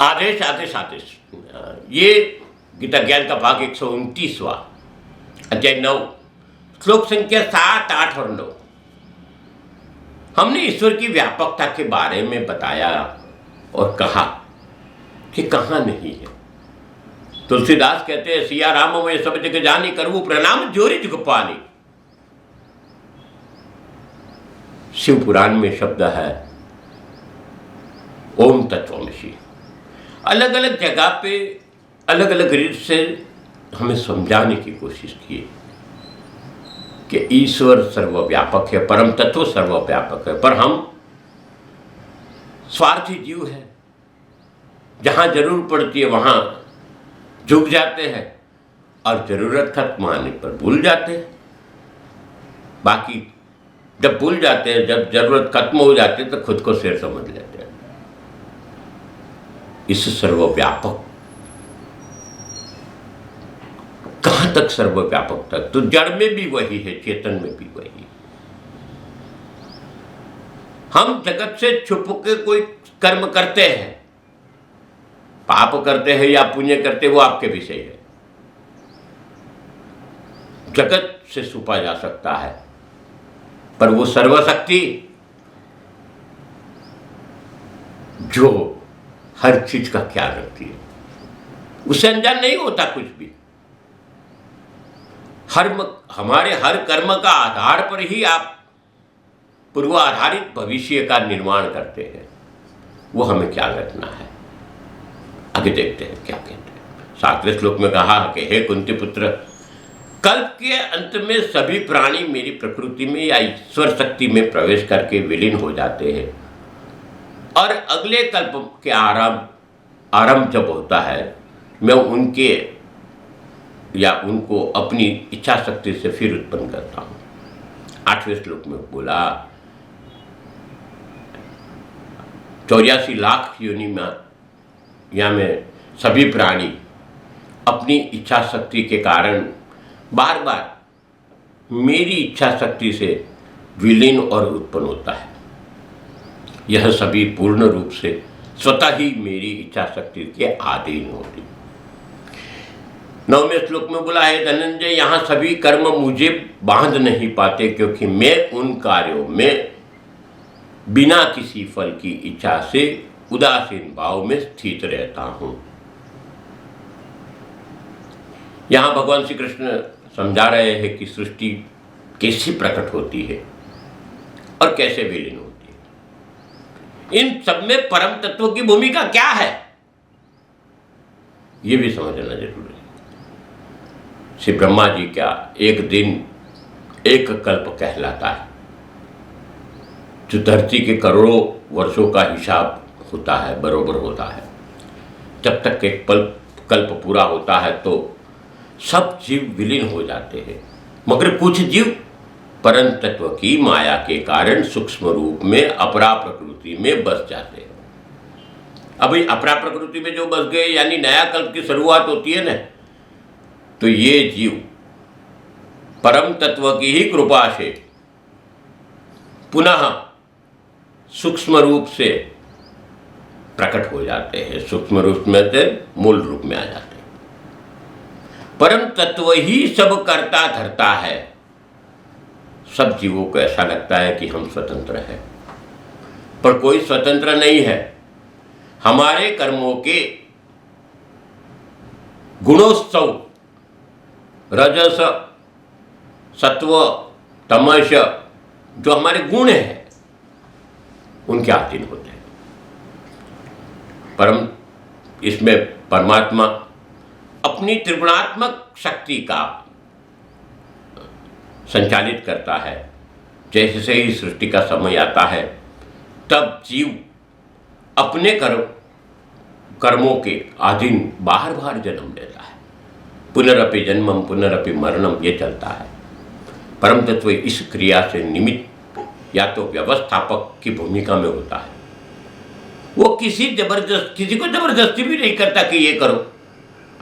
आदेश आदेश आदेश। ये गीता ज्ञान का भाग 129वां, अध्याय 9, श्लोक संख्या 7, 8 और 9। हमने ईश्वर की व्यापकता के बारे में बताया और कहा कि कहाँ नहीं है। तुलसीदास कहते हैं, सिया राम मैं सब जग जानी, करवू प्रणाम जोरी जुग पानी। शिव पुराण में शब्द है ओम तत्वमसि। अलग अलग जगह पे अलग अलग रीत से हमें समझाने की कोशिश की कि ईश्वर सर्वव्यापक है, परम तत्व सर्वव्यापक है, पर हम स्वार्थी जीव हैं। जहां जरूर पड़ती है वहां झुक जाते हैं और जरूरत खत्म आने पर भूल जाते हैं। बाकी जब भूल जाते हैं, जब जरूरत खत्म हो जाती है तो खुद को शेर समझ लेते हैं। इस सर्वव्यापक, कहां तक सर्वव्यापक तक? तो जड़ में भी वही है, चेतन में भी वही है। हम जगत से छुप के कोई कर्म करते हैं, पाप करते हैं या पुण्य करते हैं, वो आपके विषय है। जगत से छुपा जा सकता है, पर वो सर्वशक्ति जो हर चीज का ख्याल रखती है, उससे अनजान नहीं होता कुछ भी। हमारे हर कर्म का आधार पर ही आप पूर्व आधारित भविष्य का निर्माण करते हैं। वो हमें ख्याल रखना है। आगे देखते हैं क्या कहते हैं। 7वें श्लोक में कहा कि हे कुंती पुत्र, कल्प के अंत में सभी प्राणी मेरी प्रकृति में या ईश्वर शक्ति में प्रवेश करके विलीन हो जाते हैं, और अगले कल्प के आरंभ जब होता है, मैं उनको अपनी इच्छा शक्ति से फिर उत्पन्न करता हूँ। 8वें श्लोक में बोला 84 लाख योनि में सभी प्राणी अपनी इच्छा शक्ति के कारण बार बार मेरी इच्छा शक्ति से विलीन और उत्पन्न होता है। यह सभी पूर्ण रूप से स्वतः ही मेरी इच्छा शक्ति के अधीन होती। 9वें श्लोक में बोला है धनंजय, यहाँ सभी कर्म मुझे बांध नहीं पाते, क्योंकि मैं उन कार्यों में बिना किसी फल की इच्छा से उदासीन भाव में स्थित रहता हूं। यहां भगवान श्री कृष्ण समझा रहे हैं कि सृष्टि कैसे प्रकट होती है और कैसे विलीन होती है। इन सब में परम तत्व की भूमिका क्या है, यह भी समझना जरूरी है। श्री ब्रह्मा जी का एक दिन एक कल्प कहलाता है, जो धरती के करोड़ों वर्षों का हिसाब होता है, बरोबर होता है। जब तक एक कल्प पूरा होता है तो सब जीव विलीन हो जाते हैं, मगर कुछ जीव परम तत्व की माया के कारण सूक्ष्म रूप में अपरा प्रकृति में बस जाते हैं। अभी अपरा प्रकृति में जो बस गए, यानी नया कल्प की शुरुआत होती है ना, तो ये जीव परम तत्व की ही कृपा से पुनः सूक्ष्म रूप से प्रकट हो जाते हैं। सूक्ष्म रूप में से मूल रूप में आ जाते हैं। परम तत्व ही सब करता धरता है। सब जीवों को ऐसा लगता है कि हम स्वतंत्र हैं, पर कोई स्वतंत्र नहीं है। हमारे कर्मों के गुणोत्सव, रजस, सत्व, तमस, जो हमारे गुण हैं, उनके अधीन होते हैं। परम इसमें परमात्मा अपनी त्रिगुणात्मक शक्ति का संचालित करता है। जैसे ही सृष्टि का समय आता है, तब जीव अपने कर्मों के अधीन बाहर बाहर जन्म लेता है। पुनरपि जन्मम पुनरपि मरणम, ये चलता है। परम तत्व इस क्रिया से निमित्त या तो व्यवस्थापक की भूमिका में होता है। वो किसी को जबरदस्ती भी नहीं करता कि ये करो,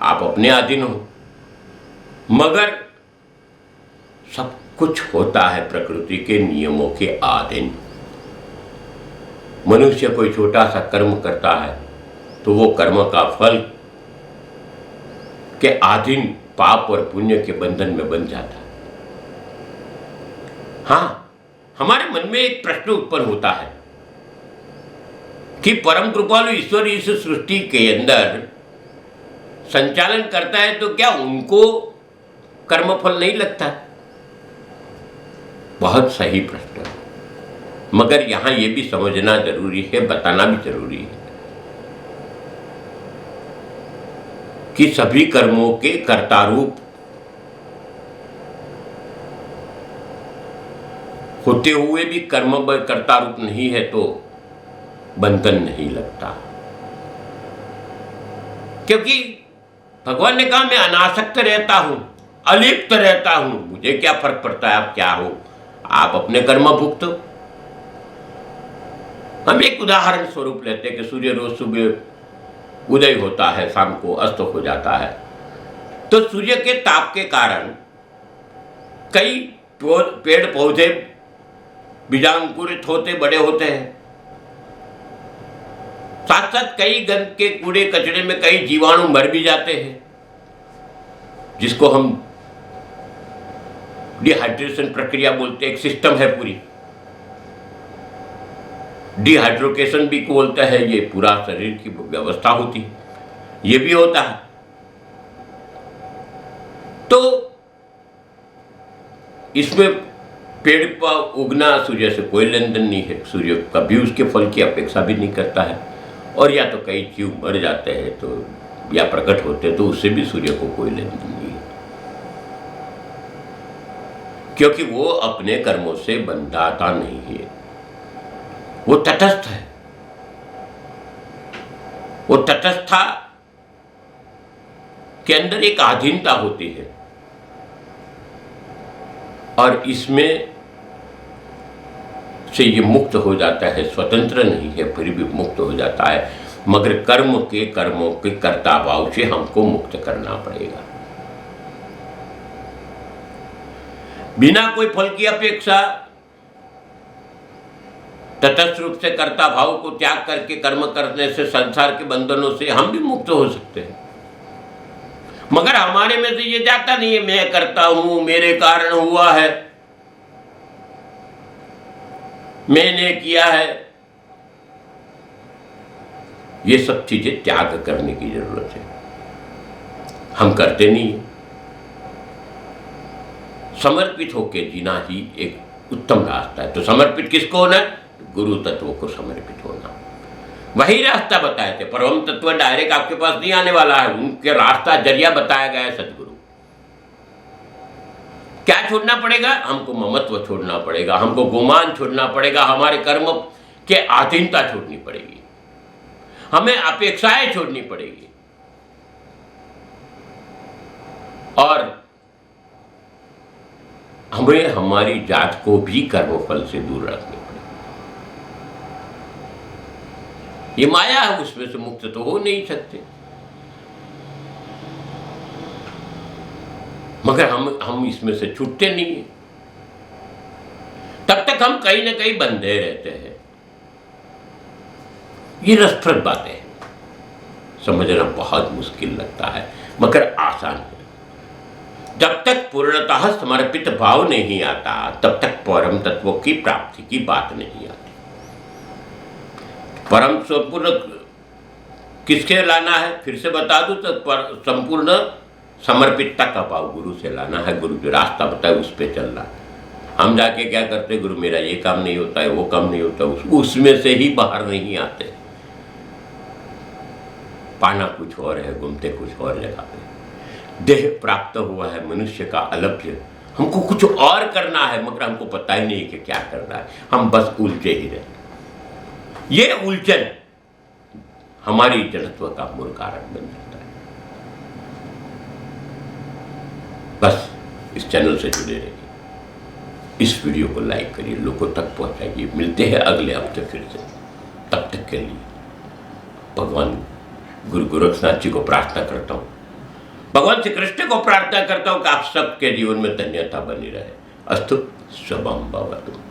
आप अपने अधीन हो, मगर सब कुछ होता है प्रकृति के नियमों के अधीन। मनुष्य कोई छोटा सा कर्म करता है तो वो कर्म का फल के अधीन पाप और पुण्य के बंधन में बन जाता है। हाँ, हमारे मन में एक प्रश्न उत्पन्न होता है कि परम कृपालु ईश्वर इस सृष्टि के अंदर संचालन करता है तो क्या उनको कर्मफल नहीं लगता? बहुत सही प्रश्न है, मगर यहां यह भी समझना जरूरी है, बताना भी जरूरी है कि सभी कर्मों के कर्तारूप होते हुए भी कर्म कर्तारूप नहीं है तो बंधन नहीं लगता। क्योंकि भगवान ने कहा मैं अनासक्त रहता हूं, अलिप्त रहता हूं, मुझे क्या फर्क पड़ता है आप क्या हो, आप अपने कर्म भुगतो। हम एक उदाहरण स्वरूप लेते हैं कि सूर्य रोज सुबह उदय होता है, शाम को अस्त हो जाता है, तो सूर्य के ताप के कारण कई पेड़ पौधे बीजांकुरित होते बड़े होते हैं, साथ साथ कई गंद के कूड़े कचरे में कई जीवाणु मर भी जाते हैं, जिसको हम डिहाइड्रेशन प्रक्रिया बोलते हैं। एक सिस्टम है पूरी, डिहाइड्रोकेशन भी बोलता है, ये पूरा शरीर की व्यवस्था होती है, ये भी होता है। तो इसमें पेड़ पर उगना सूर्य से कोई लेन देन नहीं है, सूर्य कभी उसके फल की अपेक्षा भी नहीं करता है, और या तो कई जीव मर जाते हैं तो या प्रकट होते हैं तो उससे भी सूर्य को कोई लेन देन नहीं है, क्योंकि वो अपने कर्मों से बंधाता नहीं है, वो तटस्थ है। वो तटस्थता के अंदर एक अधीनता होती है, और इसमें से ये मुक्त हो जाता है, स्वतंत्र नहीं है फिर भी मुक्त हो जाता है, मगर कर्मों के कर्ता भाव से हमको मुक्त करना पड़ेगा। बिना कोई फल की अपेक्षा तटस्थ रूप से कर्ता भाव को त्याग करके कर्म करने से संसार के बंधनों से हम भी मुक्त हो सकते हैं, मगर हमारे में से ये जाता नहीं है, मैं करता हूं, मेरे कारण हुआ है, मैंने किया है। ये सब चीजें त्याग करने की जरूरत है, हम करते नहीं है। समर्पित होकर जीना ही एक उत्तम रास्ता है। तो समर्पित किसको होना है? गुरु तत्व को समर्पित होना, वही रास्ता बताए थे। परम तत्व डायरेक्ट आपके पास नहीं आने वाला है, उनके रास्ता जरिया बताया गया है सदगुरु। क्या छोड़ना पड़ेगा? हमको ममत्व छोड़ना पड़ेगा, हमको गुमान छोड़ना पड़ेगा, हमारे कर्म के अधीनता छोड़नी पड़ेगी, हमें अपेक्षाएं छोड़नी पड़ेगी, और हमें हमारी जात को भी कर्मफल से दूर रखनी पड़ेगी। ये माया है, उसमें से मुक्त तो हो नहीं सकते, मगर हम इसमें से छूटते नहीं हैं। तब तक हम कहीं ना कहीं बंधे रहते हैं। ये रसप्रद बातें हैं, समझना बहुत मुश्किल लगता है मगर आसान है। जब तक पूर्णतः समर्पित भाव नहीं आता तब तक परम तत्व की प्राप्ति की बात नहीं आती। परम संपूर्ण किसके लाना है फिर से बता दूं तो संपूर्ण समर्पितता का भाव गुरु से लाना है। गुरु जो रास्ता बताए उस पर चलना है। हम जाके क्या करते, गुरु मेरा ये काम नहीं होता है, वो काम नहीं होता, उसमें से ही बाहर नहीं आते। पाना कुछ और है, घूमते कुछ और जगह पे। देह प्राप्त हुआ है मनुष्य का अलभ्य, हमको कुछ और करना है मगर हमको पता ही नहीं कि क्या करना है, हम बस उलझे ही रहते। ये उलझन हमारी जड़त्व का मूल कारण बन जाता है। बस इस चैनल से जुड़े रहिए, इस वीडियो को लाइक करिए, लोगों तक पहुंचाइए। मिलते हैं अगले हफ्ते फिर से। तब तक के लिए भगवान गुरु गोरखनाथ जी को प्रार्थना करता हूँ, भगवान श्री कृष्ण को प्रार्थना करता हूँ कि आप सबके जीवन में धन्यता बनी रहे। अस्तु, शुभम भवतु।